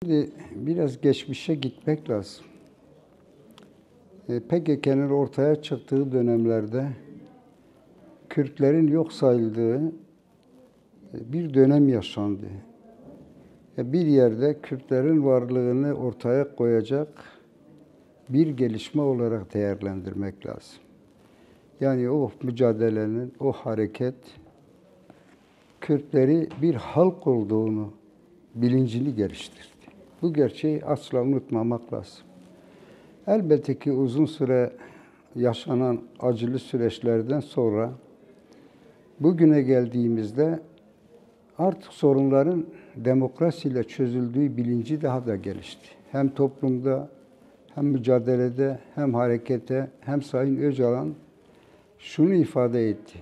Şimdi biraz geçmişe gitmek lazım. PKK'nın ortaya çıktığı dönemlerde Kürtlerin yok sayıldığı bir dönem yaşandı. Bir yerde Kürtlerin varlığını ortaya koyacak bir gelişme olarak değerlendirmek lazım. Yani o mücadelenin, o hareket Kürtleri bir halk olduğunu bilincini geliştirdi. Bu gerçeği asla unutmamak lazım. Elbette ki uzun süre yaşanan acılı süreçlerden sonra bugüne geldiğimizde artık sorunların demokrasiyle çözüldüğü bilinci daha da gelişti. Hem toplumda, hem mücadelede, hem harekete, hem Sayın Öcalan şunu ifade etti.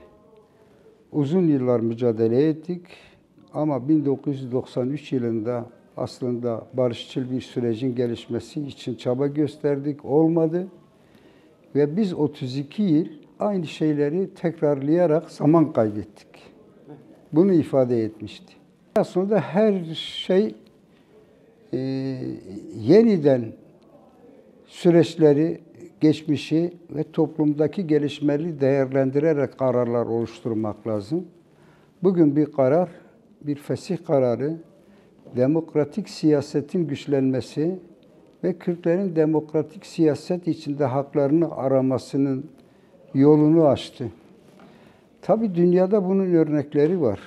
Uzun yıllar mücadele ettik ama 1993 yılında aslında barışçıl bir sürecin gelişmesi için çaba gösterdik, olmadı. Ve biz 32 yıl aynı şeyleri tekrarlayarak zaman kaybettik. Bunu ifade etmişti. Aslında her şey yeniden süreçleri, geçmişi ve toplumdaki gelişmeleri değerlendirerek kararlar oluşturmak lazım. Bugün bir karar, bir fesih kararı, demokratik siyasetin güçlenmesi ve Kürtlerin demokratik siyaset içinde haklarını aramasının yolunu açtı. Tabii dünyada bunun örnekleri var.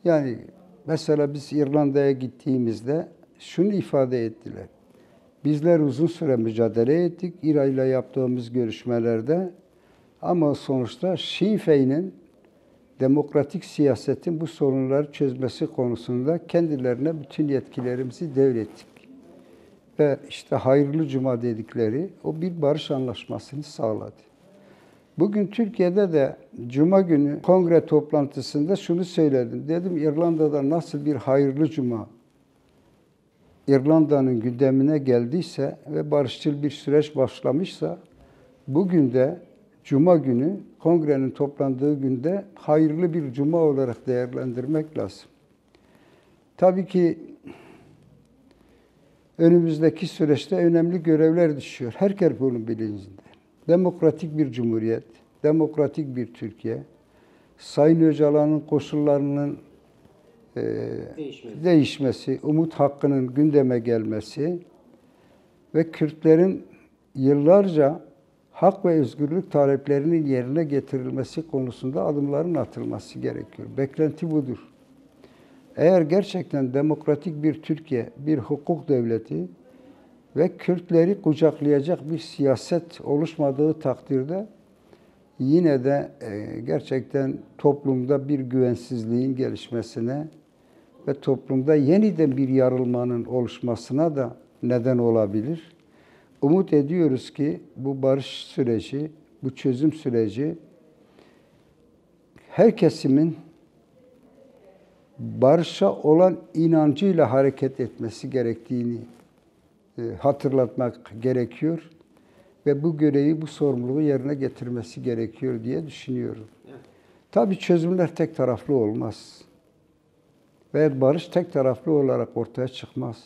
Yani mesela biz İrlanda'ya gittiğimizde şunu ifade ettiler. Bizler uzun süre mücadele ettik İRA ile yaptığımız görüşmelerde ama sonuçta Sinn Féin'in demokratik siyasetin bu sorunları çözmesi konusunda kendilerine bütün yetkilerimizi devrettik. Ve işte hayırlı cuma dedikleri o bir barış anlaşmasını sağladı. Bugün Türkiye'de de cuma günü kongre toplantısında şunu söyledim. Dedim İrlanda'da nasıl bir hayırlı cuma İrlanda'nın gündemine geldiyse ve barışçıl bir süreç başlamışsa bugün de cuma günü kongrenin toplandığı günde hayırlı bir cuma olarak değerlendirmek lazım. Tabii ki önümüzdeki süreçte önemli görevler düşüyor. Herkes bunun bilincinde. Demokratik bir cumhuriyet, demokratik bir Türkiye, Sayın Öcalan'ın koşullarının değişmesi, umut hakkının gündeme gelmesi ve Kürtlerin yıllarca hak ve özgürlük taleplerinin yerine getirilmesi konusunda adımların atılması gerekiyor. Beklenti budur. Eğer gerçekten demokratik bir Türkiye, bir hukuk devleti ve Kürtleri kucaklayacak bir siyaset oluşmadığı takdirde yine de gerçekten toplumda bir güvensizliğin gelişmesine ve toplumda yeniden bir yarılmanın oluşmasına da neden olabilir. Umut ediyoruz ki bu barış süreci, bu çözüm süreci her kesimin barışa olan inancıyla hareket etmesi gerektiğini hatırlatmak gerekiyor ve bu görevi, bu sorumluluğu yerine getirmesi gerekiyor diye düşünüyorum. Evet. Tabii çözümler tek taraflı olmaz ve barış tek taraflı olarak ortaya çıkmaz.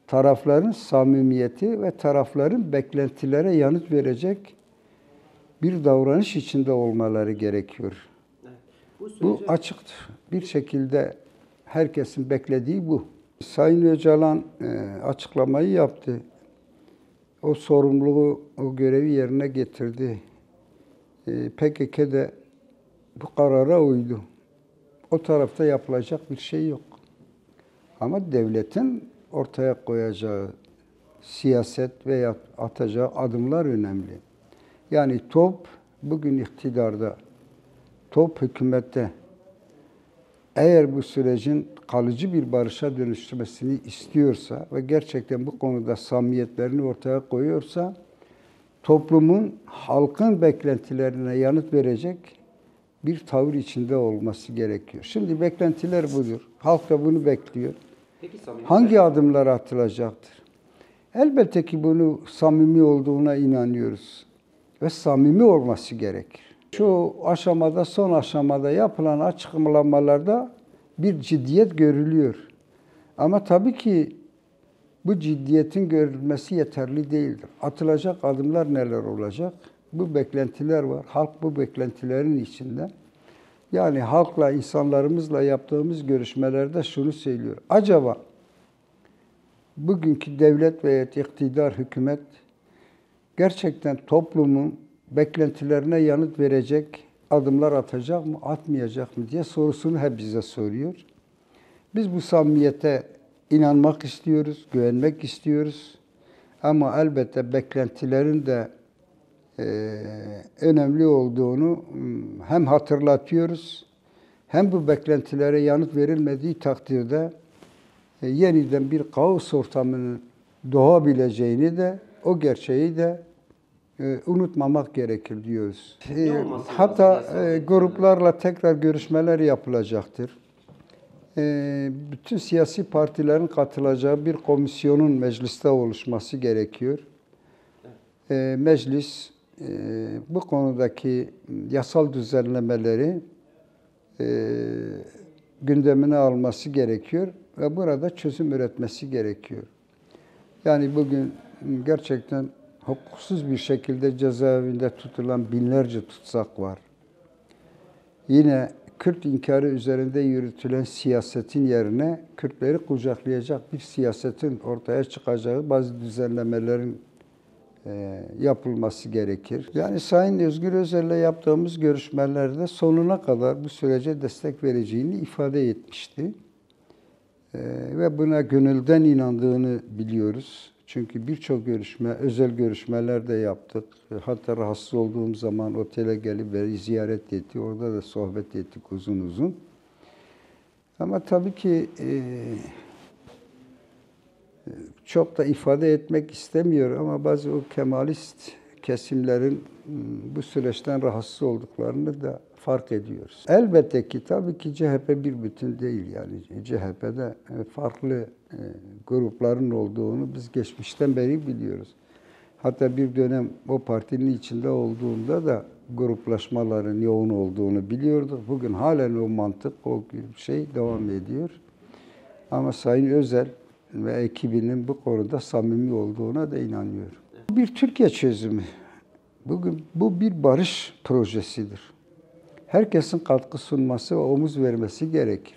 Tarafların samimiyeti ve tarafların beklentilere yanıt verecek bir davranış içinde olmaları gerekiyor. Evet. Bu açıktır. Bir şekilde herkesin beklediği bu. Sayın Öcalan açıklamayı yaptı. O sorumluluğu, o görevi yerine getirdi. PKK de bu karara uydu. O tarafta yapılacak bir şey yok. Ama devletin ortaya koyacağı siyaset veya atacağı adımlar önemli. Yani top bugün iktidarda, top hükümette. Eğer bu sürecin kalıcı bir barışa dönüşmesini istiyorsa ve gerçekten bu konuda samimiyetlerini ortaya koyuyorsa toplumun, halkın beklentilerine yanıt verecek bir tavır içinde olması gerekiyor. Şimdi beklentiler budur. Halk da bunu bekliyor. Peki, hangi adımlar atılacaktır? Elbette ki bunu samimi olduğuna inanıyoruz ve samimi olması gerekir. Şu aşamada, son aşamada yapılan açıklamalarda bir ciddiyet görülüyor. Ama tabii ki bu ciddiyetin görülmesi yeterli değildir. Atılacak adımlar neler olacak? Bu beklentiler var. Halk bu beklentilerin içinde. Yani halkla, insanlarımızla yaptığımız görüşmelerde şunu söylüyor. Acaba bugünkü devlet ve iktidar, hükümet gerçekten toplumun beklentilerine yanıt verecek adımlar atacak mı, atmayacak mı diye sorusunu hep bize soruyor. Biz bu samimiyete inanmak istiyoruz, güvenmek istiyoruz. Ama elbette beklentilerin de önemli olduğunu hem hatırlatıyoruz, hem bu beklentilere yanıt verilmediği takdirde yeniden bir kaos ortamının doğabileceğini de, o gerçeği de unutmamak gerekir diyoruz. Hatta gruplarla tekrar görüşmeler yapılacaktır. Bütün siyasi partilerin katılacağı bir komisyonun mecliste oluşması gerekiyor. Meclis bu konudaki yasal düzenlemeleri gündemine alması gerekiyor ve burada çözüm üretmesi gerekiyor. Yani bugün gerçekten hukuksuz bir şekilde cezaevinde tutulan binlerce tutsak var. Yine Kürt inkarı üzerinde yürütülen siyasetin yerine Kürtleri kucaklayacak bir siyasetin ortaya çıkacağı bazı düzenlemelerin yapılması gerekir. Yani Sayın Özgür Özel'le yaptığımız görüşmelerde sonuna kadar bu sürece destek vereceğini ifade etmişti. Ve buna gönülden inandığını biliyoruz. Çünkü birçok görüşme, özel görüşmeler de yaptık. Hatta rahatsız olduğum zaman otele gelip beni ziyaret etti. Orada da sohbet ettik uzun uzun. Ama tabii ki çok da ifade etmek istemiyor ama bazı o kemalist kesimlerin bu süreçten rahatsız olduklarını da fark ediyoruz. Elbette ki tabii ki CHP bir bütün değil yani. CHP'de farklı grupların olduğunu biz geçmişten beri biliyoruz. Hatta bir dönem o partinin içinde olduğunda da gruplaşmaların yoğun olduğunu biliyorduk. Bugün halen o mantık, o şey devam ediyor. Ama Sayın Özel ve ekibinin bu konuda samimi olduğuna da inanıyorum. Bir Türkiye çözümü. Bugün bu bir barış projesidir. Herkesin katkı sunması ve omuz vermesi gerekir.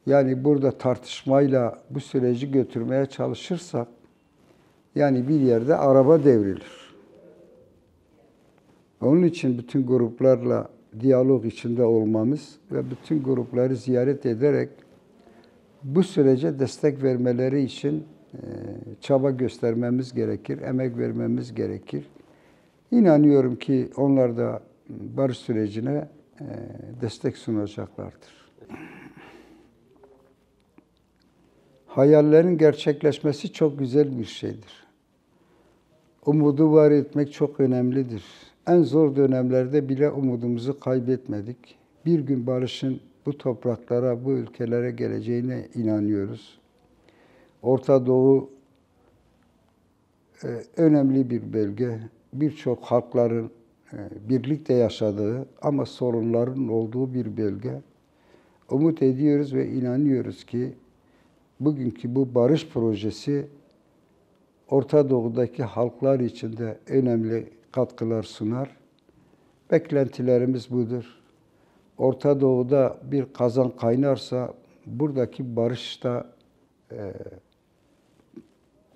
Yani burada tartışmayla bu süreci götürmeye çalışırsak, yani bir yerde araba devrilir. Onun için bütün gruplarla diyalog içinde olmamız ve bütün grupları ziyaret ederek bu sürece destek vermeleri için çaba göstermemiz gerekir, emek vermemiz gerekir. İnanıyorum ki onlar da barış sürecine destek sunacaklardır. Hayallerin gerçekleşmesi çok güzel bir şeydir. Umudu var etmek çok önemlidir. En zor dönemlerde bile umudumuzu kaybetmedik. Bir gün barışın bu topraklara, bu ülkelere geleceğine inanıyoruz. Orta Doğu önemli bir bölge. Birçok halkların birlikte yaşadığı ama sorunların olduğu bir bölge. Umut ediyoruz ve inanıyoruz ki bugünkü bu barış projesi Orta Doğu'daki halklar için de önemli katkılar sunar. Beklentilerimiz budur. Orta Doğu'da bir kazan kaynarsa buradaki barış da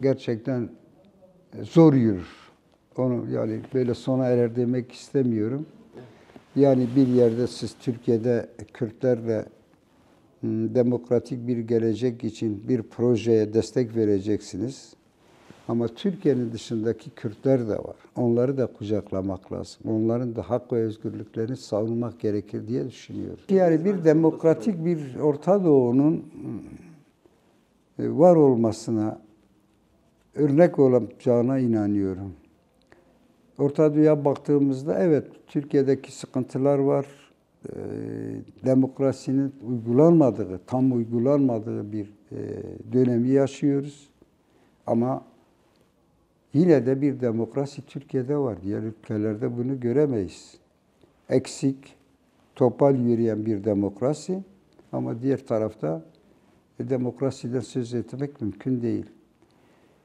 gerçekten zor yürür. Onu yani böyle sona erer demek istemiyorum. Yani bir yerde siz Türkiye'de Kürtlerle demokratik bir gelecek için bir projeye destek vereceksiniz. Ama Türkiye'nin dışındaki Kürtler de var. Onları da kucaklamak lazım. Onların da hak ve özgürlüklerini savunmak gerekir diye düşünüyorum. Yani bir demokratik bir Orta Doğu'nun var olmasına örnek olacağına inanıyorum. Orta Doğu'ya baktığımızda evet Türkiye'deki sıkıntılar var. Demokrasinin uygulanmadığı, tam uygulanmadığı bir dönemi yaşıyoruz. Ama yine de bir demokrasi Türkiye'de var. Diğer ülkelerde bunu göremeyiz. Eksik, topal yürüyen bir demokrasi ama diğer tarafta demokrasiden söz etmek mümkün değil.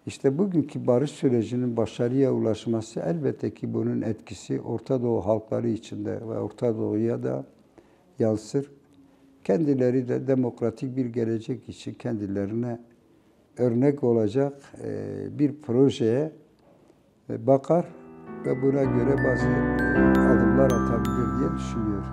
İşte bugünkü barış sürecinin başarıya ulaşması elbette ki bunun etkisi Orta Doğu halkları içinde ve Orta Doğu'ya da yansır. Kendileri de demokratik bir gelecek için kendilerine örnek olacak bir projeye bakar ve buna göre bazı adımlar atabilir diye düşünüyorum.